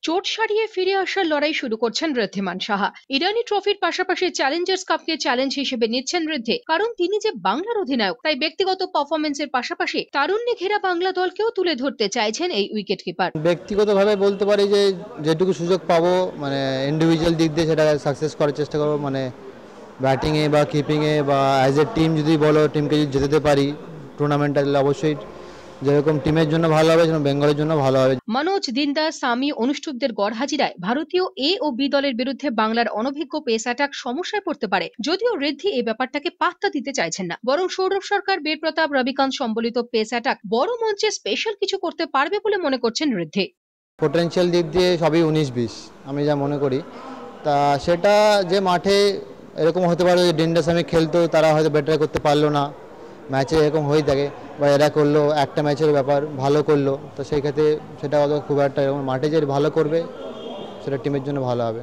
চোট সারিয়ে ফিরে আসার লড়াই শুরু করছেন ঋদ্ধিমান সাহা। ইরানি ট্রফির পাশাপাশি চ্যালেঞ্জার্স কাপকে চ্যালেঞ্জ হিসেবে নিচ্ছেন ঋদ্ধি, কারণ তিনি যে বাংলার অধিনায়ক, তাই ব্যক্তিগত পারফরমেন্সের পাশাপাশি তারুণ্যে ঘেরা বাংলা দলকেও তুলে ধরতে চাইছেন এই উইকেট কিপার। ব্যক্তিগতভাবে বলতে পারি যে যেটুকু সুযোগ পাবো, মানে ইন্ডিভিজুয়াল দিক দিয়ে সেটা সাকসেস করার চেষ্টা করবো। মানে ব্যাটিংয়ে বা কিপিংয়ে বা অ্যাজ এ টিম যদি বলো, টিমকে যদি জেতাতে পারি টুর্নামেন্টটা, তাহলে অবশ্যই যেরকম টিমের জন্য ভালো হবে সেরকম বেঙ্গলের জন্য ভালো হবে। মনোজ, দিনদা, সামি, অনুষ্ঠুপদের গড় হাজিরায় ভারতীয় এ ও বি দলের বিরুদ্ধে বাংলার অনভিজ্ঞ পেস অ্যাটাক সমস্যায় পড়তে পারে। যদিও ঋদ্ধি এই ব্যাপারটাকে পাত্তা দিতে চাইছেন না, বরং সৌরভ সরকার, বীর প্রতাপ, রবিকান্ত সম্বলিত পেস অ্যাটাক বড় মঞ্চে স্পেশাল কিছু করতে পারবে বলে মনে করছেন ঋদ্ধি। পোটেনশিয়াল দিক দিয়ে সবই 19-20 আমি যা মনে করি। তা সেটা যে মাঠে এরকম হতে পারে যে ডিন্ডা সামি খেলতো, তারা হয়তো বেটার করতে পারলো না, ম্যাচে এরকম হয়ে থাকে, বা এরা করলো একটা ম্যাচের ব্যাপার ভালো করলো, তো সেই ক্ষেত্রে সেটা হয়তো খুব একটা এরকম মাঠে যে ভালো করবে সেটা টিমের জন্য ভালো হবে।